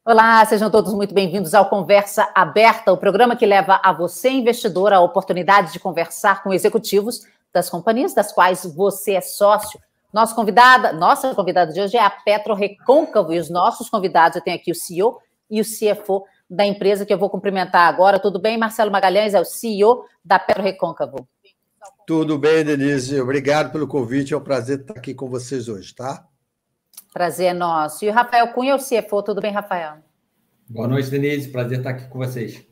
Olá, sejam todos muito bem-vindos ao Conversa Aberta, o programa que leva a você, investidor, a oportunidade de conversar com executivos das companhias das quais você é sócio. Nossa convidada de hoje é a PetroRecôncavo e os nossos convidados, eu tenho aqui o CEO e o CFO da empresa que eu vou cumprimentar agora. Tudo bem? Marcelo Magalhães é o CEO da PetroRecôncavo. Tudo bem, Denise. Obrigado pelo convite. É um prazer estar aqui com vocês hoje, tá? Prazer é nosso. E o Rafael Cunha, o CFO. Tudo bem, Rafael? Boa noite, Denise. Prazer estar aqui com vocês.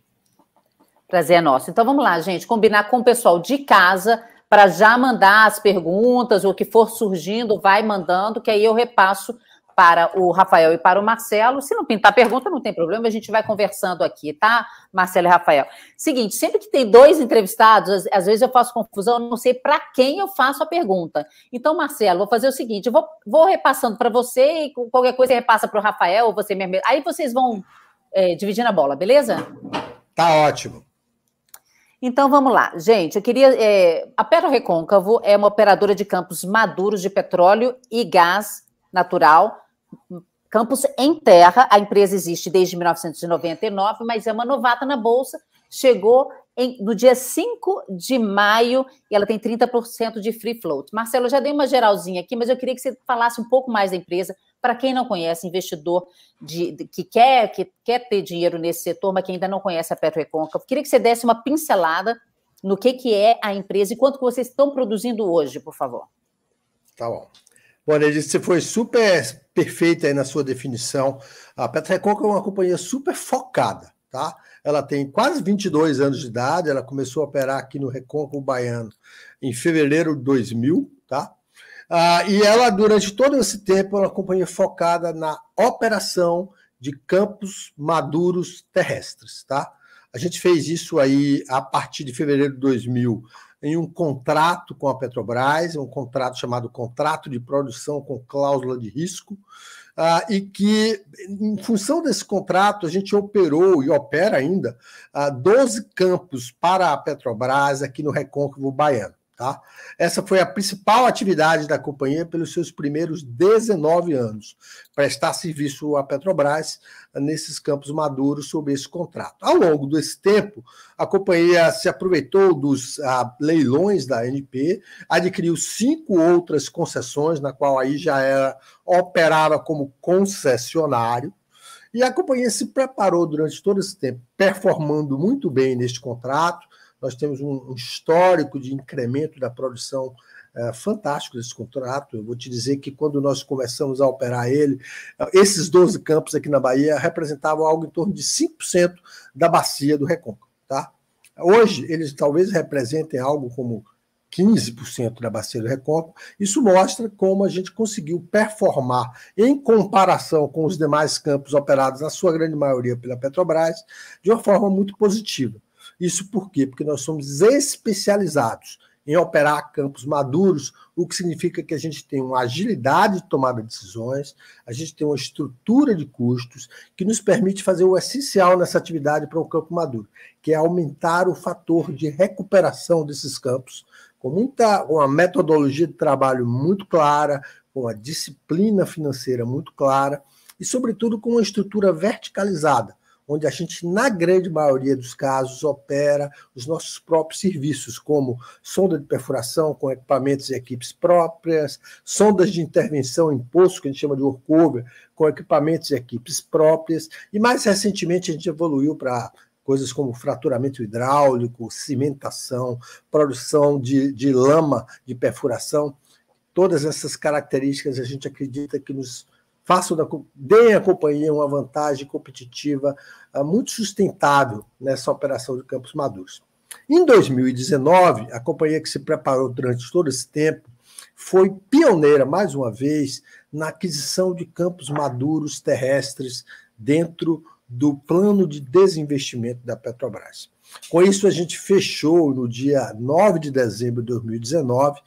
Prazer é nosso. Então vamos lá, gente, combinar com o pessoal de casa para já mandar as perguntas, o que for surgindo, vai mandando, que aí eu repasso para o Rafael e para o Marcelo. Se não pintar pergunta, não tem problema, a gente vai conversando aqui, tá, Marcelo e Rafael? Seguinte, sempre que tem dois entrevistados, às vezes eu faço confusão, eu não sei para quem eu faço a pergunta. Então, Marcelo, vou fazer o seguinte, eu vou repassando para você e qualquer coisa você repassa para o Rafael, ou você mesmo. Aí vocês vão dividindo a bola, beleza? Tá ótimo. Então, vamos lá. Gente, eu queria... a PetroRecôncavo é uma operadora de campos maduros de petróleo e gás natural, campos em terra. A empresa existe desde 1999, mas é uma novata na Bolsa. Chegou no dia 5 de maio e ela tem 30% de free float. Marcelo, eu já dei uma geralzinha aqui, mas eu queria que você falasse um pouco mais da empresa. Para quem não conhece, investidor que quer ter dinheiro nesse setor, mas que ainda não conhece a PetroRecôncavo, queria que você desse uma pincelada no que é a empresa e quanto que vocês estão produzindo hoje, por favor. Tá bom. Bom, Denise, você foi super perfeita aí na sua definição. A PetroRecôncavo é uma companhia super focada, tá? Ela tem quase 22 anos de idade, ela começou a operar aqui no Recôncavo Baiano em fevereiro de 2000, tá? E ela, durante todo esse tempo, é uma companhia focada na operação de campos maduros terrestres, tá? A gente fez isso aí a partir de fevereiro de 2000 em um contrato com a Petrobras, um contrato chamado Contrato de Produção com Cláusula de Risco, e que, em função desse contrato, a gente operou e opera ainda 12 campos para a Petrobras aqui no Recôncavo Baiano. Tá? Essa foi a principal atividade da companhia pelos seus primeiros 19 anos, prestar serviço à Petrobras nesses campos maduros sob esse contrato. Ao longo desse tempo, a companhia se aproveitou dos leilões da ANP, adquiriu 5 outras concessões, na qual aí já operava como concessionário, e a companhia se preparou durante todo esse tempo, performando muito bem neste contrato. Nós temos um histórico de incremento da produção fantástico desse contrato. Eu vou te dizer que quando nós começamos a operar ele, esses 12 campos aqui na Bahia representavam algo em torno de 5% da bacia do Recôncavo. Tá? Hoje, eles talvez representem algo como 15% da bacia do Recôncavo. Isso mostra como a gente conseguiu performar em comparação com os demais campos operados, na sua grande maioria pela Petrobras, de uma forma muito positiva. Isso por quê? Porque nós somos especializados em operar campos maduros, o que significa que a gente tem uma agilidade de tomada de decisões, a gente tem uma estrutura de custos que nos permite fazer o essencial nessa atividade para um campo maduro, que é aumentar o fator de recuperação desses campos, com uma metodologia de trabalho muito clara, com uma disciplina financeira muito clara e, sobretudo, com uma estrutura verticalizada, onde a gente, na grande maioria dos casos, opera os nossos próprios serviços, como sonda de perfuração com equipamentos e equipes próprias, sondas de intervenção em poço, que a gente chama de workover, com equipamentos e equipes próprias, e mais recentemente a gente evoluiu para coisas como fraturamento hidráulico, cimentação, produção de lama de perfuração. Todas essas características a gente acredita que nos deem à companhia uma vantagem competitiva muito sustentável nessa operação de campos maduros. Em 2019, a companhia que se preparou durante todo esse tempo foi pioneira, mais uma vez, na aquisição de campos maduros terrestres dentro do plano de desinvestimento da Petrobras. Com isso, a gente fechou, no dia 9 de dezembro de 2019,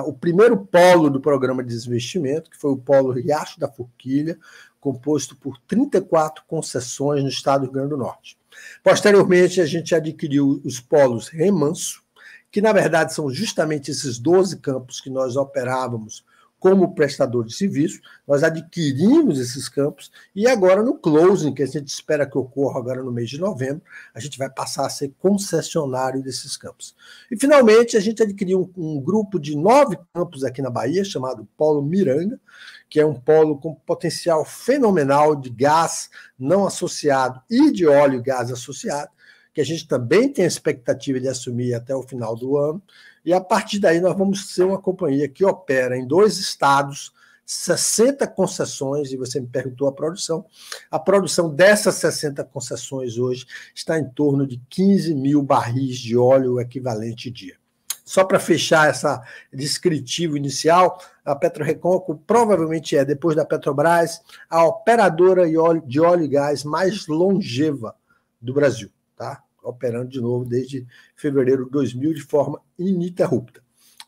o primeiro polo do programa de desinvestimento, que foi o polo Riacho da Forquilha, composto por 34 concessões no estado do Rio Grande do Norte. Posteriormente, a gente adquiriu os polos Remanso, que na verdade são justamente esses 12 campos que nós operávamos como prestador de serviço. Nós adquirimos esses campos e agora no closing, que a gente espera que ocorra agora no mês de novembro, a gente vai passar a ser concessionário desses campos. E, finalmente, a gente adquiriu um grupo de 9 campos aqui na Bahia, chamado Polo Miranga, que é um polo com potencial fenomenal de gás não associado e de óleo e gás associado, que a gente também tem a expectativa de assumir até o final do ano. E, a partir daí, nós vamos ser uma companhia que opera em 2 estados, 60 concessões, e você me perguntou a produção. A produção dessas 60 concessões hoje está em torno de 15 mil barris de óleo equivalente dia. Só para fechar essa descritivo inicial, a PetroRecôncavo provavelmente é, depois da Petrobras, a operadora de óleo e gás mais longeva do Brasil, tá? Operando de novo desde fevereiro de 2000 de forma ininterrupta.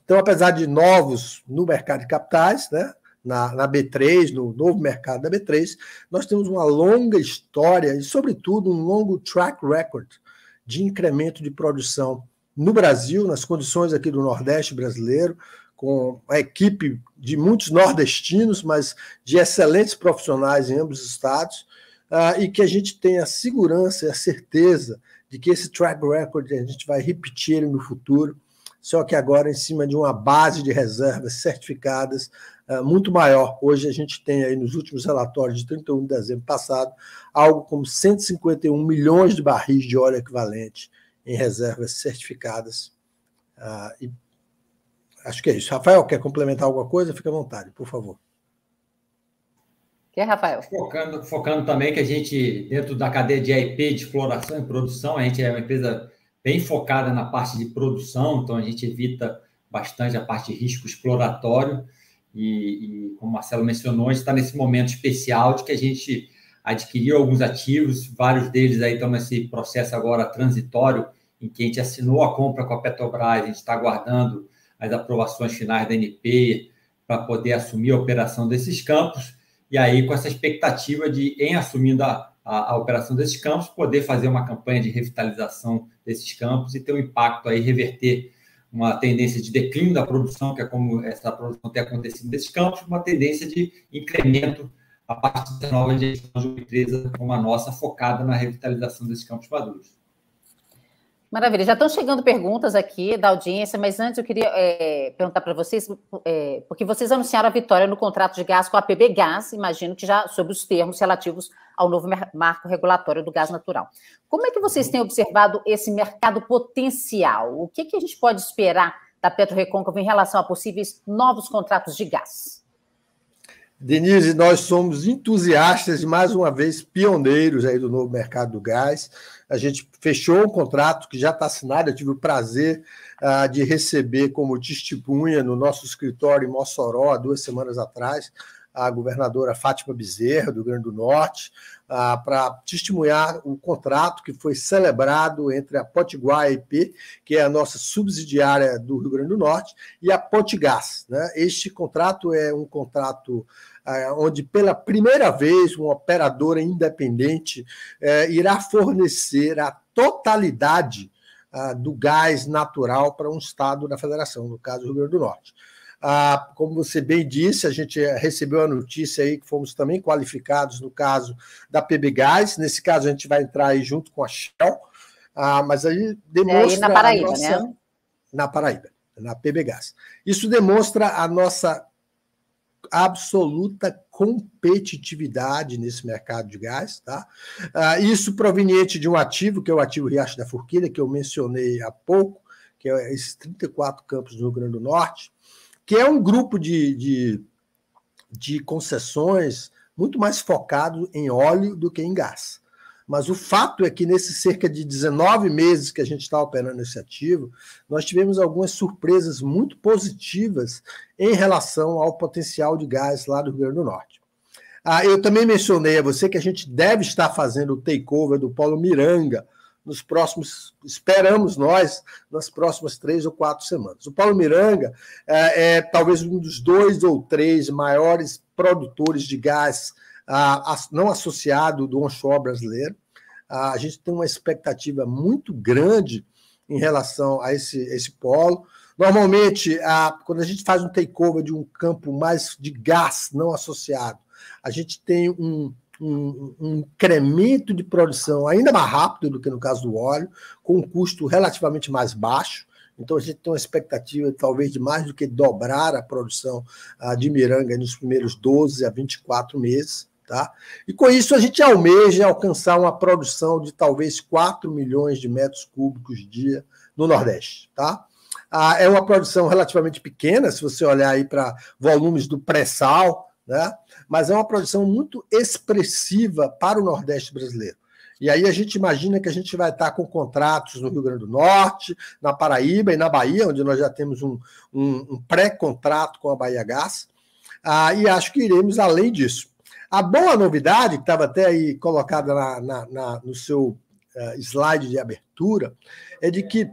Então, apesar de novos no mercado de capitais, né, na B3, no novo mercado da B3, nós temos uma longa história e, sobretudo, um longo track record de incremento de produção no Brasil, nas condições aqui do Nordeste brasileiro, com a equipe de muitos nordestinos, mas de excelentes profissionais em ambos os estados, e que a gente tenha a segurança e a certeza de que esse track record a gente vai repetir ele no futuro, só que agora em cima de uma base de reservas certificadas muito maior. Hoje a gente tem aí nos últimos relatórios de 31 de dezembro passado algo como 151 milhões de barris de óleo equivalente em reservas certificadas. E acho que é isso. Rafael, quer complementar alguma coisa? Fica à vontade, por favor. Rafael? Focando também que a gente, dentro da cadeia de EIP, de exploração e produção, a gente é uma empresa bem focada na parte de produção, então a gente evita bastante a parte de risco exploratório e como o Marcelo mencionou, a gente está nesse momento especial de que a gente adquiriu alguns ativos, vários deles aí estão nesse processo agora transitório, em que a gente assinou a compra com a Petrobras, a gente está aguardando as aprovações finais da ANP para poder assumir a operação desses campos, e aí com essa expectativa de, em assumindo a operação desses campos, poder fazer uma campanha de revitalização desses campos e ter um impacto aí, reverter uma tendência de declínio da produção, que é como essa produção tem acontecido nesses campos, uma tendência de incremento a partir da nova gestão de uma empresa como a nossa, focada na revitalização desses campos maduros. Maravilha. Já estão chegando perguntas aqui da audiência, mas antes eu queria perguntar para vocês, porque vocês anunciaram a vitória no contrato de gás com a PB Gás, imagino que já sobre os termos relativos ao novo marco regulatório do gás natural. Como é que vocês têm observado esse mercado potencial? O que a gente pode esperar da PetroRecôncavo em relação a possíveis novos contratos de gás? Denise, nós somos entusiastas e, mais uma vez, pioneiros aí do novo mercado do gás. A gente fechou um contrato que já está assinado. Eu tive o prazer de receber como testemunha no nosso escritório em Mossoró, há 2 semanas atrás, a governadora Fátima Bezerra, do Rio Grande do Norte, para testemunhar o contrato que foi celebrado entre a Potiguar EP, que é a nossa subsidiária do Rio Grande do Norte, e a Potgás, né? Este contrato é um contrato onde, pela primeira vez, uma operadora independente irá fornecer a totalidade do gás natural para um estado da federação, no caso, o Rio Grande do Norte. Como você bem disse, a gente recebeu a notícia aí que fomos também qualificados no caso da PB Gás. Nesse caso, a gente vai entrar aí junto com a Shell, mas aí demonstra... na Paraíba, né? Na Paraíba, na PB Gás. Isso demonstra a nossa absoluta competitividade nesse mercado de gás, tá? Isso proveniente de um ativo, que é o ativo Riacho da Forquilha, que eu mencionei há pouco, que é esses 34 campos do Rio Grande do Norte, que é um grupo de concessões muito mais focado em óleo do que em gás. Mas o fato é que nesses cerca de 19 meses que a gente está operando esse ativo, nós tivemos algumas surpresas muito positivas em relação ao potencial de gás lá do Rio Grande do Norte. Eu também mencionei a você que a gente deve estar fazendo o takeover do Polo Miranga nos próximos, esperamos nós, nas próximas 3 ou 4 semanas. O Polo Miranga é talvez um dos 2 ou 3 maiores produtores de gás não associado do onshore brasileiro. A gente tem uma expectativa muito grande em relação a esse polo. Normalmente, quando a gente faz um takeover de um campo mais de gás não associado, a gente tem um incremento de produção ainda mais rápido do que no caso do óleo, com um custo relativamente mais baixo. Então, a gente tem uma expectativa, talvez, de mais do que dobrar a produção de Miranga nos primeiros 12 a 24 meses. Tá? E, com isso, a gente almeja alcançar uma produção de, talvez, 4 milhões de metros cúbicos dia no Nordeste. Tá? É uma produção relativamente pequena, se você olhar aí para volumes do pré-sal, né? Mas é uma produção muito expressiva para o Nordeste brasileiro. E aí a gente imagina que a gente vai estar com contratos no Rio Grande do Norte, na Paraíba e na Bahia, onde nós já temos um pré-contrato com a Bahia Gás, e acho que iremos além disso. A boa novidade, que estava até aí colocada no seu slide de abertura, é de que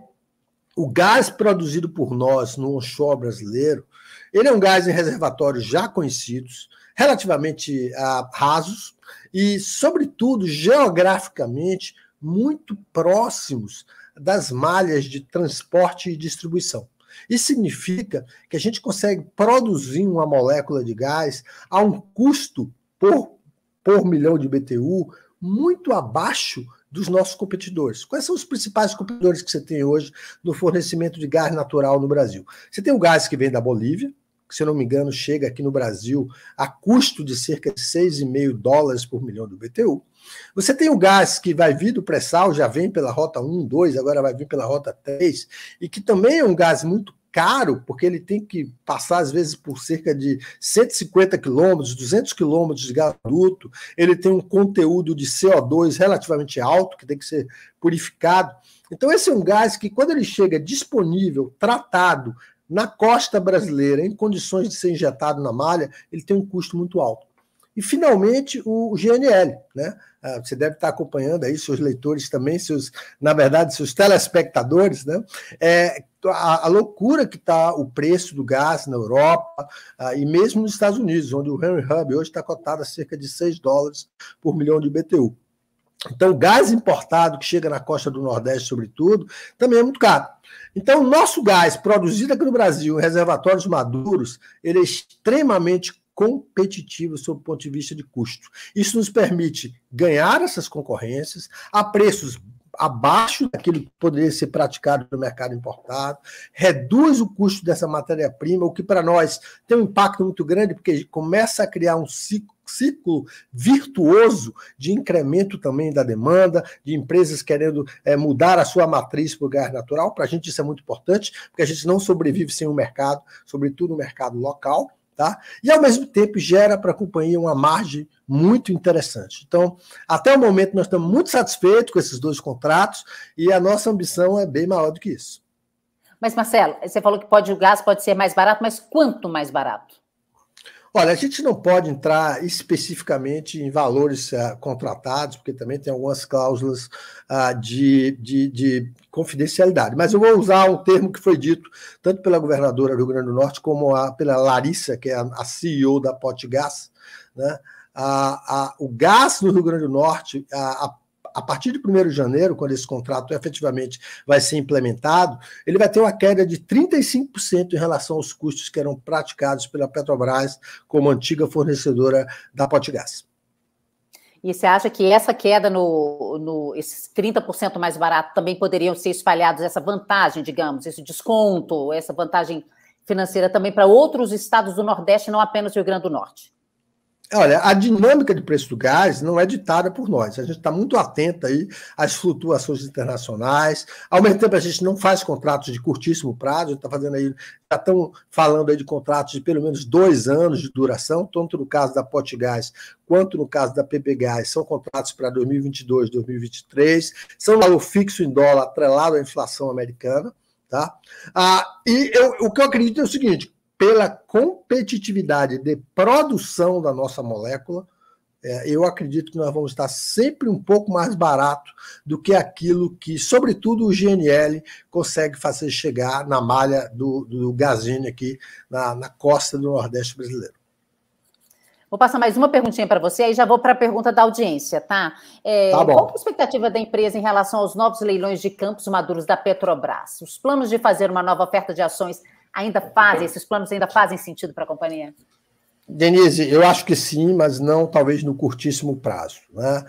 o gás produzido por nós no onshore brasileiro, ele é um gás em reservatórios já conhecidos, relativamente rasos e, sobretudo, geograficamente muito próximos das malhas de transporte e distribuição. Isso significa que a gente consegue produzir uma molécula de gás a um custo por milhão de BTU muito abaixo dos nossos competidores. Quais são os principais competidores que você tem hoje no fornecimento de gás natural no Brasil? Você tem o gás que vem da Bolívia, que, se eu não me engano, chega aqui no Brasil a custo de cerca de $6,5 por milhão de BTU. Você tem o gás que vai vir do pré-sal, já vem pela rota 1, 2, agora vai vir pela rota 3, e que também é um gás muito caro, porque ele tem que passar, às vezes, por cerca de 150 quilômetros, 200 quilômetros de gasoduto, ele tem um conteúdo de CO2 relativamente alto, que tem que ser purificado. Então, esse é um gás que, quando ele chega disponível, tratado, na costa brasileira, em condições de ser injetado na malha, ele tem um custo muito alto. E, finalmente, o GNL, né? Você deve estar acompanhando aí, seus leitores também, na verdade, seus telespectadores, né? A loucura que está o preço do gás na Europa e mesmo nos Estados Unidos, onde o Henry Hub hoje está cotado a cerca de $6 por milhão de BTU. Então, o gás importado que chega na costa do Nordeste, sobretudo, também é muito caro. Então, o nosso gás produzido aqui no Brasil, em reservatórios maduros, ele é extremamente competitivo sob o ponto de vista de custo. Isso nos permite ganhar essas concorrências a preços abaixo daquilo que poderia ser praticado no mercado importado, reduz o custo dessa matéria-prima, o que para nós tem um impacto muito grande, porque começa a criar um ciclo virtuoso de incremento também da demanda, de empresas querendo mudar a sua matriz para o gás natural. Para a gente isso é muito importante, porque a gente não sobrevive sem o mercado, sobretudo o mercado local. Tá? E, ao mesmo tempo, gera para a companhia uma margem muito interessante. Então, até o momento, nós estamos muito satisfeitos com esses dois contratos e a nossa ambição é bem maior do que isso. Mas, Marcelo, você falou que o gás pode ser mais barato, mas quanto mais barato? Olha, a gente não pode entrar especificamente em valores contratados, porque também tem algumas cláusulas de confidencialidade. Mas eu vou usar um termo que foi dito tanto pela governadora do Rio Grande do Norte como pela Larissa, que é a CEO da Potgás, né? O gás no Rio Grande do Norte, a partir de 1º de janeiro, quando esse contrato efetivamente vai ser implementado, ele vai ter uma queda de 35% em relação aos custos que eram praticados pela Petrobras como antiga fornecedora da Potgás. E você acha que essa queda esses 30% mais barato também poderiam ser espalhados, essa vantagem, digamos, esse desconto, essa vantagem financeira também para outros estados do Nordeste, não apenas o Rio Grande do Norte? Olha, a dinâmica de preço do gás não é ditada por nós. A gente está muito atento aí às flutuações internacionais. Ao mesmo tempo, a gente não faz contratos de curtíssimo prazo. A gente está fazendo aí, já estão falando aí de contratos de pelo menos 2 anos de duração, tanto no caso da Potgás quanto no caso da PPGás. São contratos para 2022, 2023. São valor fixo em dólar atrelado à inflação americana. Tá? O que eu acredito é o seguinte: pela competitividade de produção da nossa molécula, eu acredito que nós vamos estar sempre um pouco mais barato do que aquilo que, sobretudo, o GNL consegue fazer chegar na malha do gasine aqui na costa do Nordeste brasileiro. Vou passar mais uma perguntinha para você, aí já vou para a pergunta da audiência, tá? Tá bom. Qual a expectativa da empresa em relação aos novos leilões de campos maduros da Petrobras? Os planos de fazer uma nova oferta de ações esses planos ainda fazem sentido para a companhia? Denise, eu acho que sim, mas não talvez no curtíssimo prazo, né?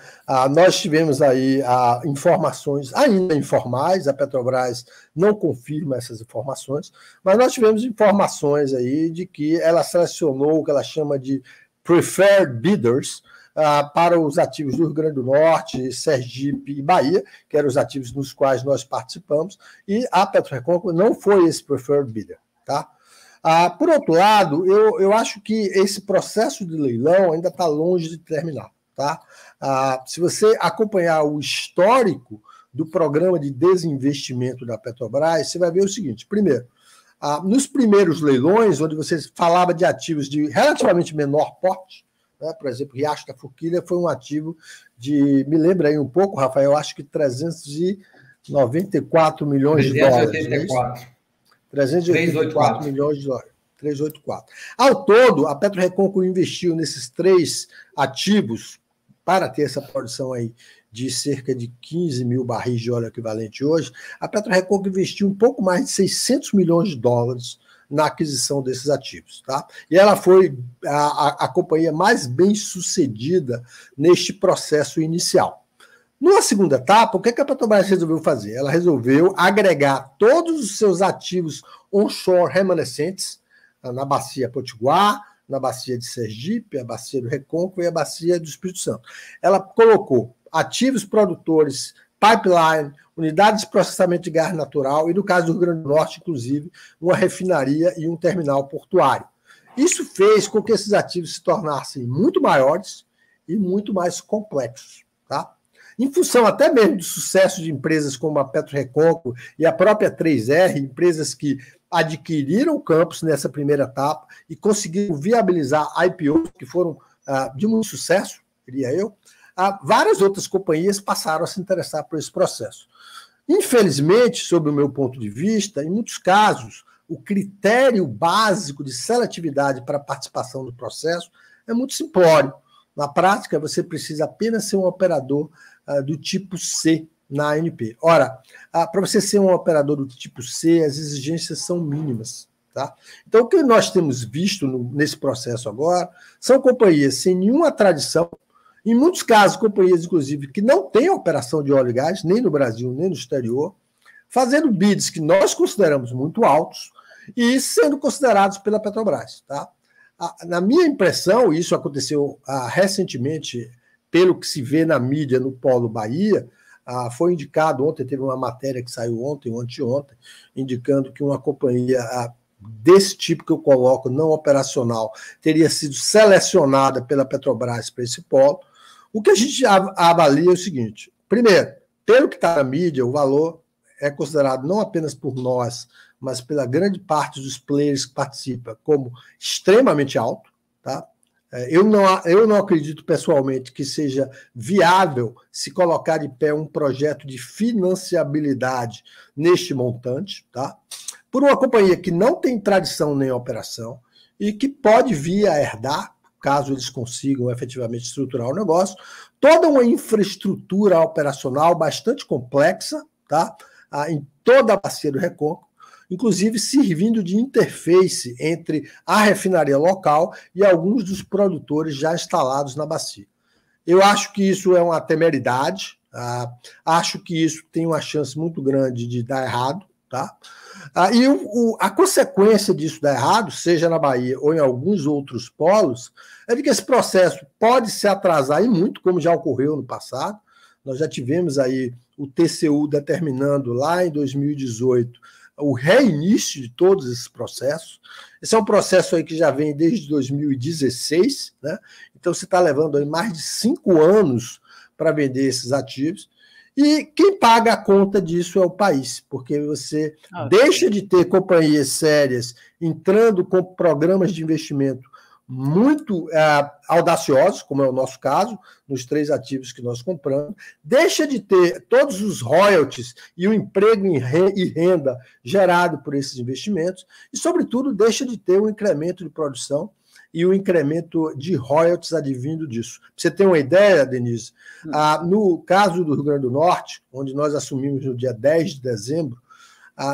Nós tivemos aí informações ainda informais, a Petrobras não confirma essas informações, mas nós tivemos informações aí de que ela selecionou o que ela chama de preferred bidders para os ativos do Rio Grande do Norte, Sergipe e Bahia, que eram os ativos nos quais nós participamos, e a PetroRecôncavo não foi esse preferred bidder, tá? Por outro lado, eu acho que esse processo de leilão ainda está longe de terminar, tá? Se você acompanhar o histórico do programa de desinvestimento da Petrobras, você vai ver o seguinte: primeiro, nos primeiros leilões, onde você falava de ativos de relativamente menor porte, né, por exemplo, Riacho da Forquilha foi um ativo de, me lembra aí um pouco, Rafael, acho que 394 milhões de dólares. 384 milhões de dólares. 384. Ao todo, a PetroRecôncavo investiu nesses 3 ativos, para ter essa produção aí de cerca de 15 mil barris de óleo equivalente hoje, a PetroRecôncavo investiu um pouco mais de 600 milhões de dólares na aquisição desses ativos, tá? E ela foi a companhia mais bem sucedida neste processo inicial. Numa segunda etapa, o que a Petrobras resolveu fazer? Ela resolveu agregar todos os seus ativos onshore remanescentes na Bacia Potiguar, na Bacia de Sergipe, a Bacia do Recôncavo e a Bacia do Espírito Santo. Ela colocou ativos produtores, pipeline, unidades de processamento de gás natural e, no caso do Rio Grande do Norte, inclusive, uma refinaria e um terminal portuário. Isso fez com que esses ativos se tornassem muito maiores e muito mais complexos, tá? Em função até mesmo do sucesso de empresas como a PetroRecôncavo e a própria 3R, empresas que adquiriram campos nessa primeira etapa e conseguiram viabilizar IPOs que foram de muito sucesso, diria eu, várias outras companhias passaram a se interessar por esse processo. Infelizmente, sob o meu ponto de vista, em muitos casos, o critério básico de seletividade para a participação no processo é muito simplório. Na prática, você precisa apenas ser um operador do tipo C na ANP. Ora, para você ser um operador do tipo C, as exigências são mínimas, tá? Então, o que nós temos visto nesse processo agora são companhias sem nenhuma tradição, em muitos casos, companhias, inclusive, que não têm operação de óleo e gás, nem no Brasil, nem no exterior, fazendo bids que nós consideramos muito altos e sendo considerados pela Petrobras, tá? Na minha impressão, isso aconteceu recentemente, pelo que se vê na mídia no Polo Bahia, foi indicado ontem, teve uma matéria que saiu ontem ou anteontem, indicando que uma companhia desse tipo que eu coloco, não operacional, teria sido selecionada pela Petrobras para esse polo. O que a gente avalia é o seguinte: primeiro, pelo que está na mídia, o valor é considerado não apenas por nós, mas pela grande parte dos players que participam, como extremamente alto, tá? Eu não acredito pessoalmente que seja viável se colocar de pé um projeto de financiabilidade neste montante, tá? Por uma companhia que não tem tradição nem operação e que pode vir a herdar, caso eles consigam efetivamente estruturar o negócio, toda uma infraestrutura operacional bastante complexa, tá? Em toda a bacia do Recôncavo, inclusive servindo de interface entre a refinaria local e alguns dos produtores já instalados na bacia. Eu acho que isso é uma temeridade, acho que isso tem uma chance muito grande de dar errado, tá? E a consequência disso dar errado, seja na Bahia ou em alguns outros polos, é de que esse processo pode se atrasar e muito, como já ocorreu no passado. Nós já tivemos aí o TCU determinando lá em 2018 o reinício de todos esses processos. Esse é um processo aí que já vem desde 2016, né? Então você está levando aí mais de 5 anos para vender esses ativos. E quem paga a conta disso é o país, porque você deixa de ter companhias sérias entrando com programas de investimento muito audaciosos, como é o nosso caso, nos 3 ativos que nós compramos, deixa de ter todos os royalties e o emprego e renda gerado por esses investimentos e, sobretudo, deixa de ter um incremento de produção e o incremento de royalties advindo disso. Para você ter uma ideia, Denise, no caso do Rio Grande do Norte, onde nós assumimos no dia 10 de dezembro,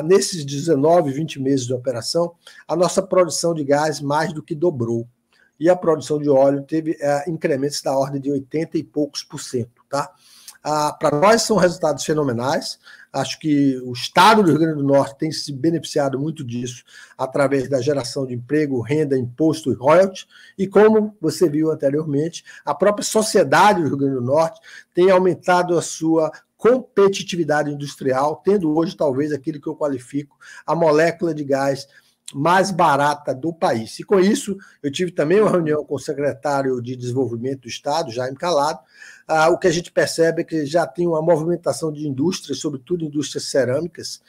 nesses 19, 20 meses de operação, a nossa produção de gás mais do que dobrou. E a produção de óleo teve incrementos da ordem de 80 e poucos %. Tá? Para nós são resultados fenomenais. Acho que o Estado do Rio Grande do Norte tem se beneficiado muito disso através da geração de emprego, renda, imposto e royalties. E como você viu anteriormente, a própria sociedade do Rio Grande do Norte tem aumentado a sua competitividade industrial, tendo hoje talvez aquilo que eu qualifico a molécula de gás mais barata do país. E com isso, eu tive também uma reunião com o secretário de Desenvolvimento do Estado, Jaime Calado. O que a gente percebe é que já tem uma movimentação de indústrias, sobretudo indústrias cerâmicas,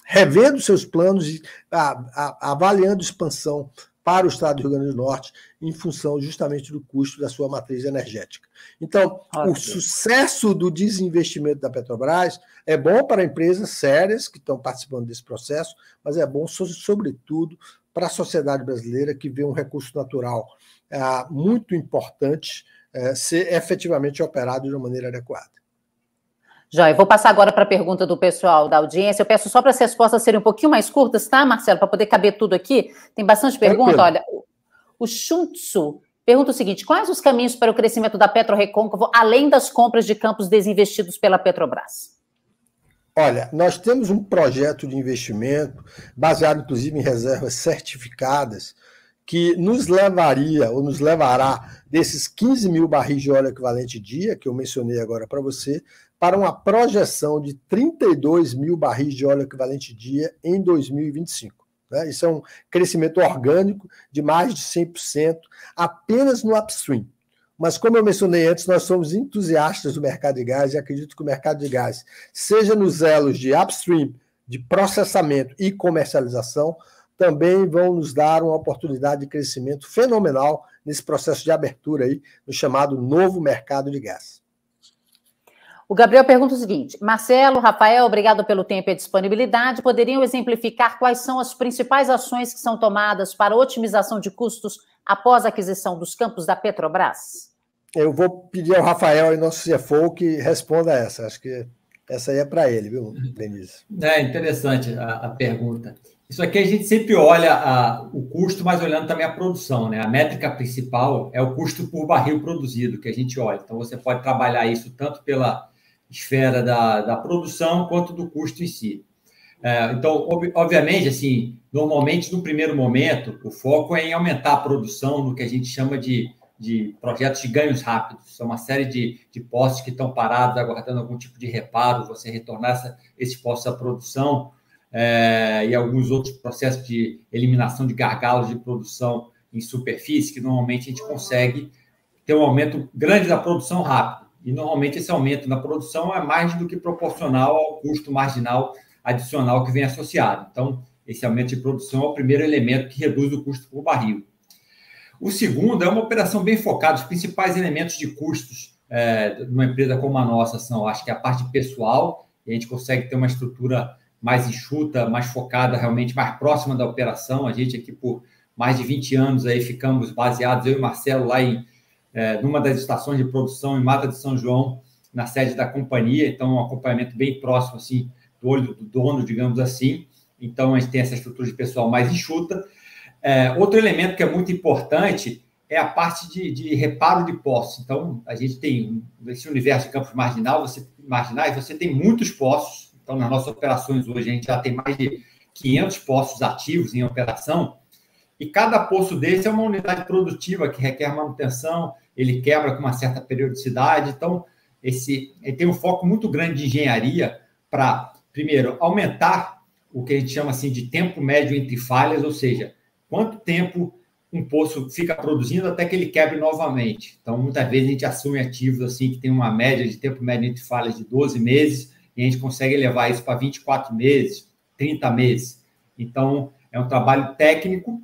revendo seus planos e avaliando expansão para o Estado do Rio Grande do Norte em função justamente do custo da sua matriz energética. Então, o sucesso do desinvestimento da Petrobras é bom para empresas sérias que estão participando desse processo, mas é bom, sobretudo, para a sociedade brasileira que vê um recurso natural muito importante ser efetivamente operado de uma maneira adequada. Joia, vou passar agora para a pergunta do pessoal da audiência. Eu peço só para as respostas serem um pouquinho mais curtas, tá, Marcelo? Para poder caber tudo aqui. Tem bastante pergunta. Olha, o Shuntsu pergunta o seguinte: quais os caminhos para o crescimento da PetroRecôncavo, além das compras de campos desinvestidos pela Petrobras? Olha, nós temos um projeto de investimento, baseado inclusive em reservas certificadas, que nos levaria, ou nos levará, desses 15 mil barris de óleo equivalente dia, que eu mencionei agora para você, para uma projeção de 32 mil barris de óleo equivalente dia em 2025. Né? Isso é um crescimento orgânico de mais de 100% apenas no upstream. Mas, como eu mencionei antes, nós somos entusiastas do mercado de gás e acredito que o mercado de gás, seja nos elos de upstream, de processamento e comercialização, também vão nos dar uma oportunidade de crescimento fenomenal nesse processo de abertura aí, no chamado novo mercado de gás. O Gabriel pergunta o seguinte: Marcelo, Rafael, obrigado pelo tempo e a disponibilidade. Poderiam exemplificar quais são as principais ações que são tomadas para otimização de custos após a aquisição dos campos da Petrobras? Eu vou pedir ao Rafael, nosso CFO, que responda essa. Acho que essa aí é para ele, viu, Denise? É interessante a pergunta. Isso aqui a gente sempre olha o custo, mas olhando também a produção, né? A métrica principal é o custo por barril produzido que a gente olha. Então, você pode trabalhar isso tanto pela esfera da produção quanto do custo em si. Então, obviamente, assim, normalmente, no primeiro momento, o foco é em aumentar a produção no que a gente chama de projetos de ganhos rápidos. São uma série de postos que estão parados, aguardando algum tipo de reparo, você retornar esses postos à produção, e alguns outros processos de eliminação de gargalos de produção em superfície, que normalmente a gente consegue ter um aumento grande da produção rápido. E, normalmente, esse aumento na produção é mais do que proporcional ao custo marginal adicional que vem associado. Então, esse aumento de produção é o primeiro elemento que reduz o custo por barril. O segundo é uma operação bem focada. Os principais elementos de custos numa empresa como a nossa são, acho que a parte pessoal, e a gente consegue ter uma estrutura mais enxuta, mais focada, realmente mais próxima da operação. A gente aqui, por mais de 20 anos, aí ficamos baseados, eu e Marcelo, lá numa das estações de produção em Mata de São João, na sede da companhia. Então, um acompanhamento bem próximo, assim, do olho do dono, digamos assim. Então, a gente tem essa estrutura de pessoal mais enxuta. Outro elemento que é muito importante é a parte de reparo de poços. Então, a gente tem, nesse universo de campos marginais, você tem muitos poços. Então, nas nossas operações hoje, a gente já tem mais de 500 poços ativos em operação, e cada poço desse é uma unidade produtiva que requer manutenção, ele quebra com uma certa periodicidade. Então, ele tem um foco muito grande de engenharia para, primeiro, aumentar o que a gente chama assim de tempo médio entre falhas, ou seja, quanto tempo um poço fica produzindo até que ele quebre novamente. Então, muitas vezes a gente assume ativos assim que tem uma média de tempo médio entre falhas de 12 meses e a gente consegue levar isso para 24 meses, 30 meses. Então, é um trabalho técnico,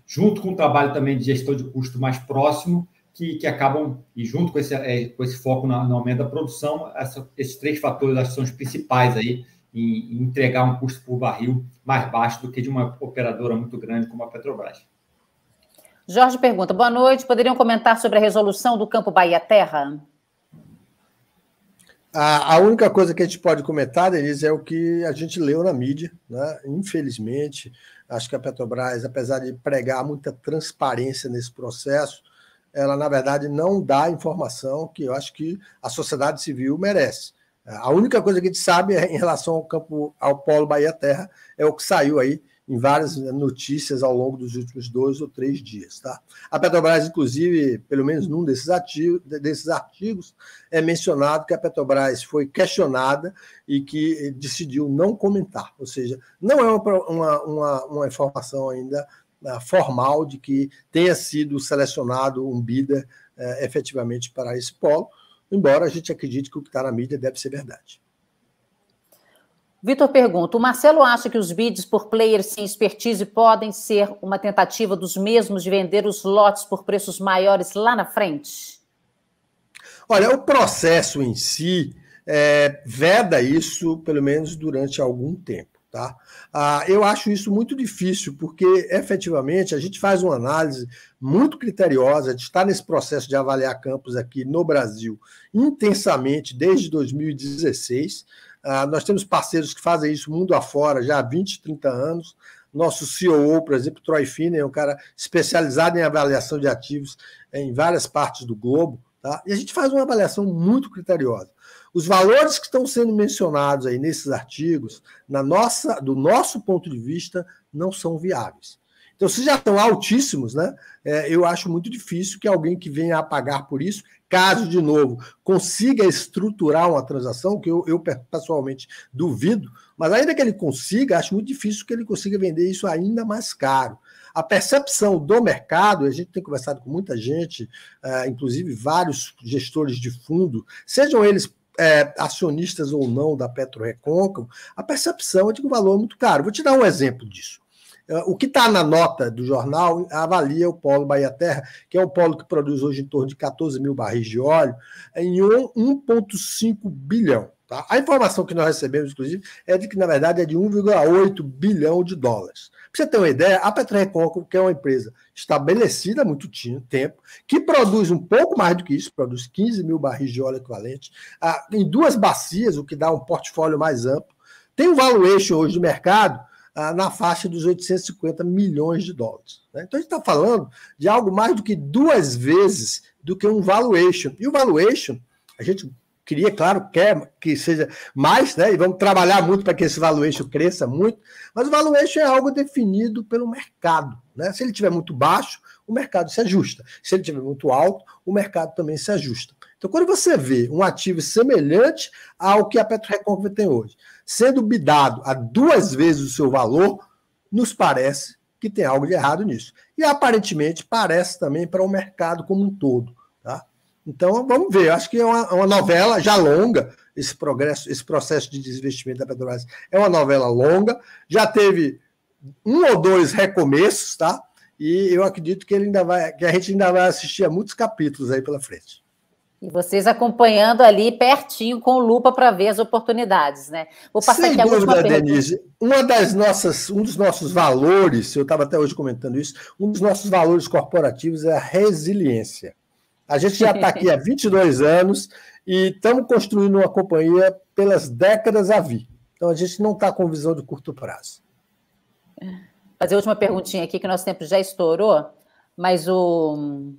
junto com o trabalho também de gestão de custo mais próximo, que acabam, e junto com esse foco no aumento da produção, esses três fatores acho que são os principais aí em entregar um custo por barril mais baixo do que de uma operadora muito grande como a Petrobras. Jorge pergunta, boa noite, poderiam comentar sobre a resolução do Campo Bahia Terra? A única coisa que a gente pode comentar, Denise, é o que a gente leu na mídia, né? Infelizmente, acho que a Petrobras, apesar de pregar muita transparência nesse processo, ela, na verdade, não dá informação que eu acho que a sociedade civil merece. A única coisa que a gente sabe em relação ao Polo Bahia Terra é o que saiu aí em várias notícias ao longo dos últimos 2 ou 3 dias. Tá? A Petrobras, inclusive, pelo menos num desses artigos, é mencionado que a Petrobras foi questionada e que decidiu não comentar. Ou seja, não é uma informação ainda formal de que tenha sido selecionado um bidder efetivamente para esse polo, embora a gente acredite que o que está na mídia deve ser verdade. Vitor pergunta, o Marcelo acha que os bids por players sem expertise podem ser uma tentativa dos mesmos de vender os lotes por preços maiores lá na frente? Olha, o processo em si veda isso, pelo menos durante algum tempo. Tá? Eu acho isso muito difícil, porque efetivamente a gente faz uma análise muito criteriosa, a gente está nesse processo de avaliar campos aqui no Brasil intensamente desde 2016. Nós temos parceiros que fazem isso mundo afora já há 20, 30 anos. Nosso CEO, por exemplo, Troy Finney, é um cara especializado em avaliação de ativos em várias partes do globo. Tá? E a gente faz uma avaliação muito criteriosa. Os valores que estão sendo mencionados aí nesses artigos, do nosso ponto de vista, não são viáveis. Então, se já estão altíssimos, né, eu acho muito difícil que alguém que venha a pagar por isso, caso, de novo, consiga estruturar uma transação, que eu pessoalmente duvido, mas ainda que ele consiga, acho muito difícil que ele consiga vender isso ainda mais caro. A percepção do mercado, a gente tem conversado com muita gente, inclusive vários gestores de fundo, sejam eles acionistas ou não da PetroRecôncavo, a percepção é de que o valor é muito caro. Vou te dar um exemplo disso. O que está na nota do jornal avalia o polo Bahia Terra, que é um polo que produz hoje em torno de 14 mil barris de óleo, em 1,5 bilhão. Tá? A informação que nós recebemos, inclusive, é de que, na verdade, é de 1,8 bilhão de dólares. Para você ter uma ideia, a PetroRecôncavo, que é uma empresa estabelecida há muito tempo, que produz um pouco mais do que isso, produz 15 mil barris de óleo equivalente, em 2 bacias, o que dá um portfólio mais amplo, tem um valuation hoje de mercado na faixa dos 850 milhões de dólares. Né? Então, a gente está falando de algo mais do que 2 vezes do que um valuation. E o valuation, a gente queria, claro, quer que seja mais, né? E vamos trabalhar muito para que esse valuation cresça muito, mas o valuation é algo definido pelo mercado. Né? Se ele estiver muito baixo, o mercado se ajusta. Se ele estiver muito alto, o mercado também se ajusta. Então, quando você vê um ativo semelhante ao que a PetroRecôncavo tem hoje, sendo bidado a 2 vezes o seu valor, nos parece que tem algo de errado nisso. E, aparentemente, parece também para o mercado como um todo. Tá? Então, vamos ver. Eu acho que é uma novela já longa, esse processo de desinvestimento da Petrobras é uma novela longa, já teve 1 ou 2 recomeços, tá? E eu acredito que a gente ainda vai assistir a muitos capítulos aí pela frente. E vocês acompanhando ali pertinho com lupa para ver as oportunidades, né? Vou passar Sem aqui a última dúvida, pergunta. Denise, um dos nossos valores, eu estava até hoje comentando isso, um dos nossos valores corporativos é a resiliência. A gente já está aqui há 22 anos e estamos construindo uma companhia pelas décadas a vir. Então, a gente não está com visão de curto prazo. Fazer a última perguntinha aqui, que nosso tempo já estourou, mas o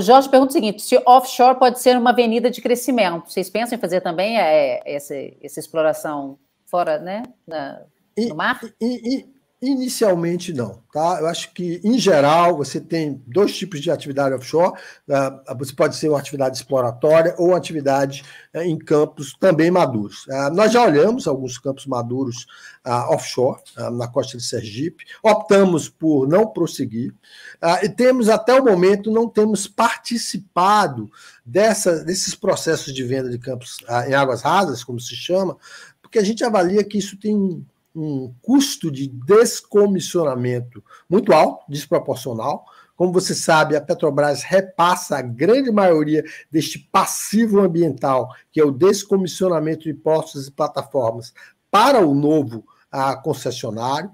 Jorge pergunta o seguinte, se offshore pode ser uma avenida de crescimento, vocês pensam em fazer também essa exploração fora, né, no mar? Inicialmente não, tá? Eu acho que, em geral, você tem 2 tipos de atividade offshore. Você pode ser uma atividade exploratória ou uma atividade em campos também maduros. Nós já olhamos alguns campos maduros offshore, na costa de Sergipe, optamos por não prosseguir, e temos, até o momento, não temos participado desses processos de venda de campos em águas rasas, como se chama, porque a gente avalia que isso tem um custo de descomissionamento muito alto, desproporcional. Como você sabe, a Petrobras repassa a grande maioria deste passivo ambiental, que é o descomissionamento de postos e plataformas, para o novo concessionário.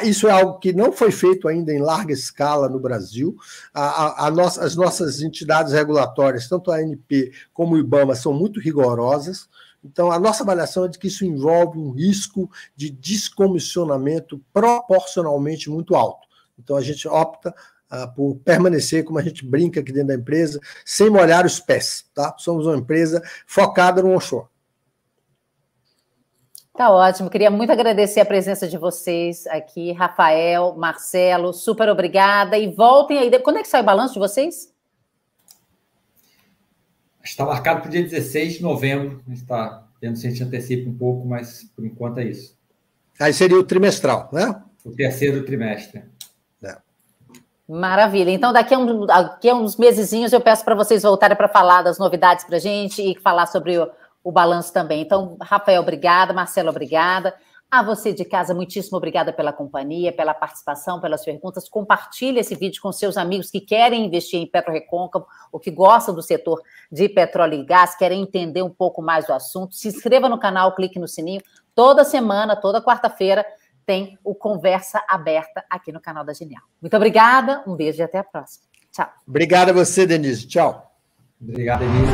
Isso é algo que não foi feito ainda em larga escala no Brasil. As nossas entidades regulatórias, tanto a ANP como o IBAMA, são muito rigorosas. Então, a nossa avaliação é de que isso envolve um risco de descomissionamento proporcionalmente muito alto. Então, a gente opta por permanecer, como a gente brinca aqui dentro da empresa, sem molhar os pés. Tá? Somos uma empresa focada no onshore. Tá ótimo, queria muito agradecer a presença de vocês aqui, Rafael, Marcelo, super obrigada, e voltem aí, quando é que sai o balanço de vocês? Está marcado para o dia 16 de novembro, a gente está vendo se a gente antecipa um pouco, mas por enquanto é isso. Aí seria o trimestral, né? O terceiro trimestre. Maravilha, então daqui a uns mesezinhos eu peço para vocês voltarem para falar das novidades para a gente e falar sobre o balanço também. Então, Rafael, obrigada, Marcelo, obrigada. A você de casa, muitíssimo obrigada pela companhia, pela participação, pelas perguntas. Compartilhe esse vídeo com seus amigos que querem investir em PetroRecôncavo, ou que gostam do setor de petróleo e gás, querem entender um pouco mais do assunto. Se inscreva no canal, clique no sininho. Toda semana, toda quarta-feira, tem o Conversa Aberta aqui no canal da Genial. Muito obrigada, um beijo e até a próxima. Tchau. Obrigado a você, Denise. Tchau. Obrigado, Denise.